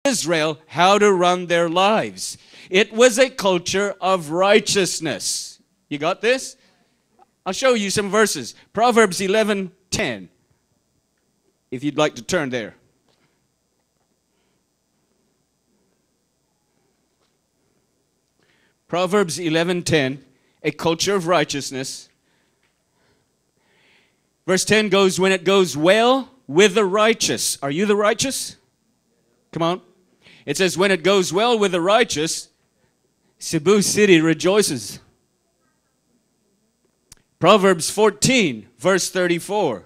Israel how to run their lives. It was a culture of righteousness. You got this? I'll show you some verses. Proverbs 11:10. If you'd like to turn there. Proverbs 11:10, a culture of righteousness. Verse 10 goes, when it goes well with the righteous. Are you the righteous? Come on. It says, when it goes well with the righteous, Cebu City rejoices. Proverbs 14, verse 34.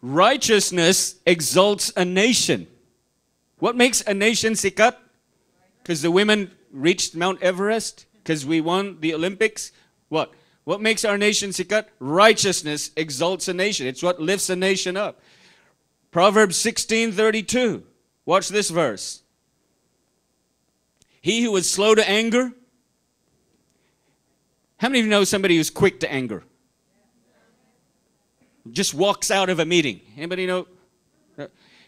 Righteousness exalts a nation. What makes a nation sikat? Because the women reached Mount Everest? Because we won the Olympics? What? What makes our nation sikat? Righteousness exalts a nation. It's what lifts a nation up. Proverbs 16:32. Watch this verse. He who is slow to anger. How many of you know somebody who's quick to anger? Just walks out of a meeting. Anybody know?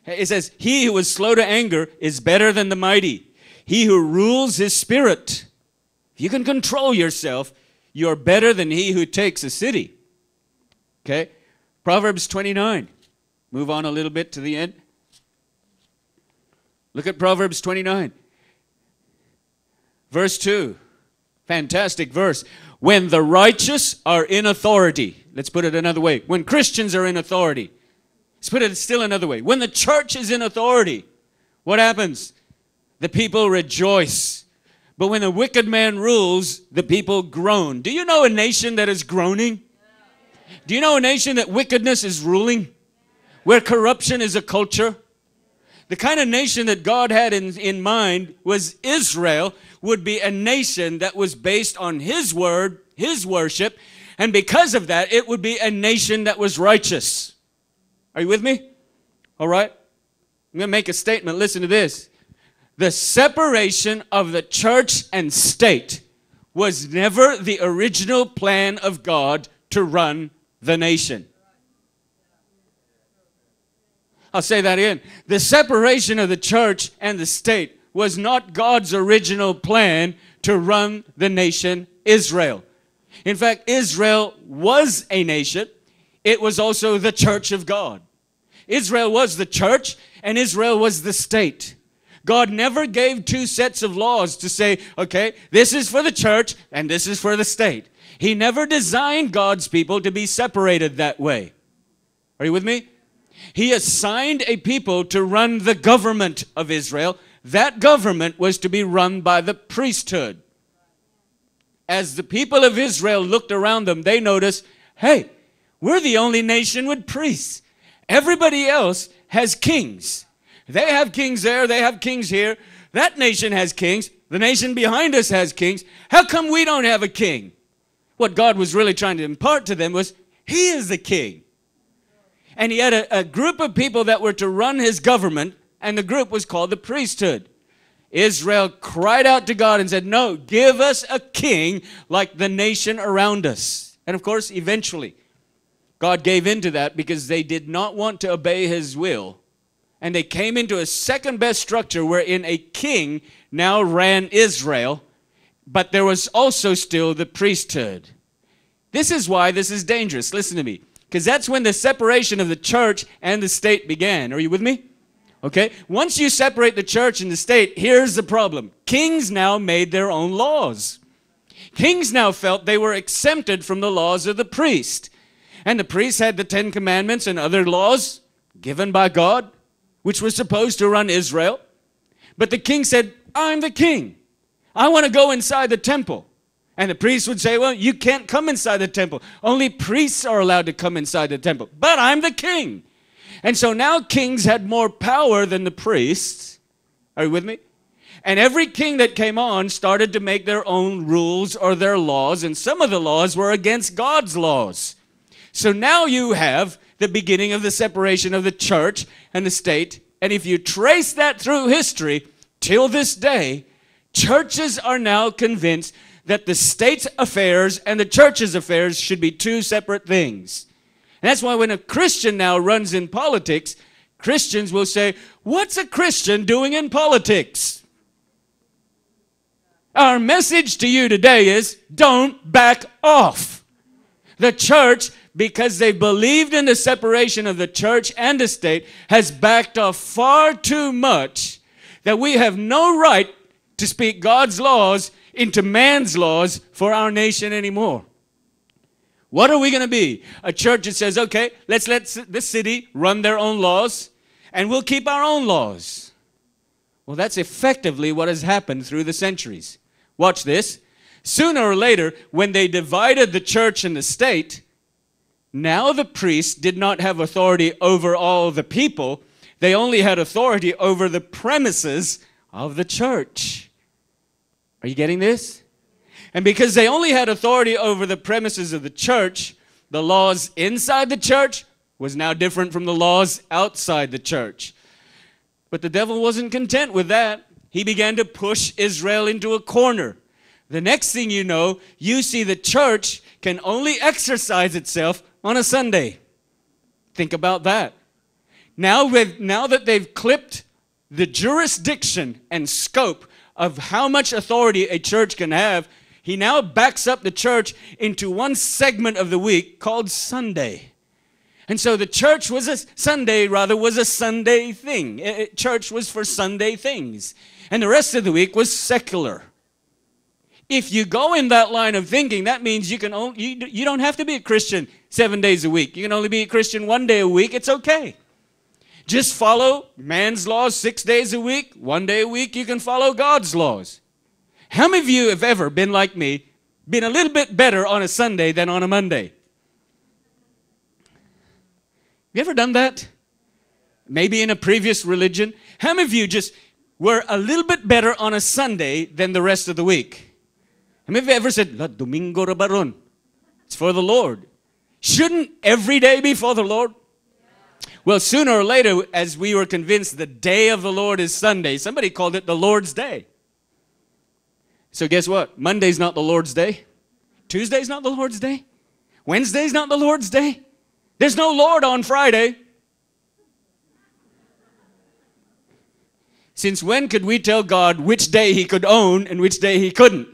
It says, he who is slow to anger is better than the mighty. He who rules his spirit. If you can control yourself, you're better than he who takes a city. Okay? Proverbs 29. Move on a little bit to the end. Look at Proverbs 29. Verse 2. Fantastic verse. When the righteous are in authority. Let's put it another way. When Christians are in authority. Let's put it still another way. When the church is in authority, what happens? The people rejoice. But when a wicked man rules, the people groan. Do you know a nation that is groaning? Do you know a nation that wickedness is ruling? Where corruption is a culture? The kind of nation that God had in mind was Israel would be a nation that was based on His word, His worship, and because of that, it would be a nation that was righteous. Are you with me? All right? I'm going to make a statement. Listen to this. The separation of the church and state was never the original plan of God to run the nation. I'll say that again. The separation of the church and the state was not God's original plan to run the nation Israel. In fact, Israel was a nation. It was also the church of God. Israel was the church and Israel was the state. God never gave two sets of laws to say, okay, this is for the church and this is for the state. He never designed God's people to be separated that way. Are you with me? He assigned a people to run the government of Israel. That government was to be run by the priesthood. As the people of Israel looked around them, they noticed, hey, we're the only nation with priests. Everybody else has kings. They have kings there, they have kings here. That nation has kings. The nation behind us has kings. How come we don't have a king? What God was really trying to impart to them was, He is the king. And He had a group of people that were to run His government, and the group was called the priesthood. Israel cried out to God and said, no, give us a king like the nation around us. And of course, eventually, God gave in to that because they did not want to obey His will. And they came into a second best structure wherein a king now ran Israel, but there was also still the priesthood. This is why this is dangerous. Listen to me. Because that's when the separation of the church and the state began. Are you with me? Okay. Once you separate the church and the state, here's the problem. Kings now made their own laws. Kings now felt they were exempted from the laws of the priest. And the priest had the 10 Commandments and other laws given by God, which was supposed to run Israel. But the king said, I'm the king. I want to go inside the temple. And the priest would say, well, you can't come inside the temple. Only priests are allowed to come inside the temple. But I'm the king. And so now kings had more power than the priests. Are you with me? And every king that came on started to make their own rules or their laws. And some of the laws were against God's laws. So now you have the beginning of the separation of the church and the state. And if you trace that through history, till this day, churches are now convinced that the state's affairs and the church's affairs should be two separate things. And that's why when a Christian now runs in politics, Christians will say, what's a Christian doing in politics? Our message to you today is, don't back off. The church, because they believed in the separation of the church and the state, has backed off far too much that we have no right to speak God's laws into man's laws for our nation anymore. What are we going to be? A church that says, okay, let's let the city run their own laws, and we'll keep our own laws. Well, that's effectively what has happened through the centuries. Watch this. Sooner or later, when they divided the church and the state, now the priests did not have authority over all the people. They only had authority over the premises of the church. Are you getting this? And because they only had authority over the premises of the church, the laws inside the church was now different from the laws outside the church. But the devil wasn't content with that. He began to push Israel into a corner. The next thing you know, you see the church can only exercise itself on a Sunday. Think about that. Now that they've clipped the jurisdiction and scope of how much authority a church can have, he now backs up the church into one segment of the week called Sunday. And so the church was a Sunday thing. Church was for Sunday things. And the rest of the week was secular. If you go in that line of thinking, that means you don't have to be a Christian 7 days a week. You can only be a Christian 1 day a week. It's okay. Just follow man's laws 6 days a week. 1 day a week, you can follow God's laws. How many of you have ever been like me, been a little bit better on a Sunday than on a Monday? You ever done that? Maybe in a previous religion. How many of you just were a little bit better on a Sunday than the rest of the week? How many of you ever said, La Domingo Rabaron? It's for the Lord. Shouldn't every day be for the Lord? Well, sooner or later, as we were convinced the day of the Lord is Sunday, somebody called it the Lord's Day. So guess what? Monday's not the Lord's Day. Tuesday's not the Lord's Day. Wednesday's not the Lord's Day. There's no Lord on Friday. Since when could we tell God which day he could own and which day he couldn't?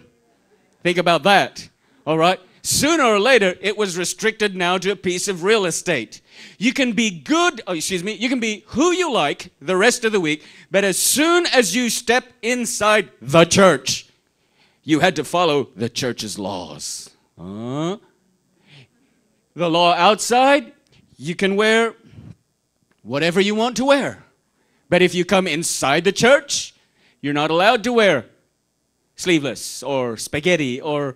Think about that. All right? Sooner or later, it was restricted now to a piece of real estate. You can be you can be who you like the rest of the week, but as soon as you step inside the church, you had to follow the church's laws. The law outside, you can wear whatever you want to wear. But if you come inside the church, you're not allowed to wear sleeveless or spaghetti or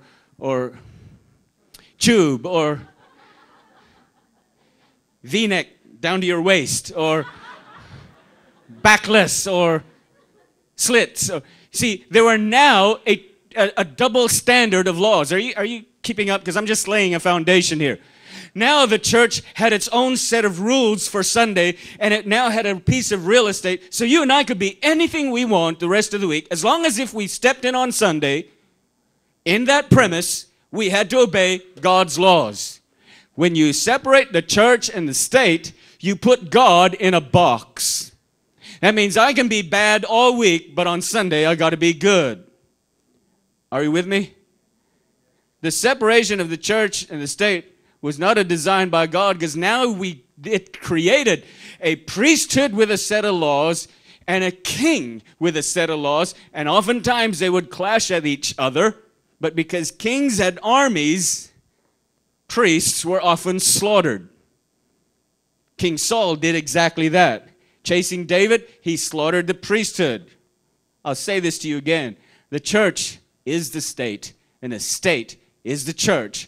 tube or V-neck down to your waist or backless or slits. See, there are now a double standard of laws. Are you keeping up? Because I'm just laying a foundation here. Now the church had its own set of rules for Sunday, and it now had a piece of real estate. So you and I could be anything we want the rest of the week, as long as if we stepped in on Sunday, in that premise, we had to obey God's laws. When you separate the church and the state, you put God in a box. That means I can be bad all week, but on Sunday I got to be good. Are you with me? The separation of the church and the state was not a design by God, because now it created a priesthood with a set of laws and a king with a set of laws, and oftentimes they would clash at each other, but because kings had armies, priests were often slaughtered. King Saul did exactly that. Chasing David, he slaughtered the priesthood. I'll say this to you again. The church is the state, and the state is the church.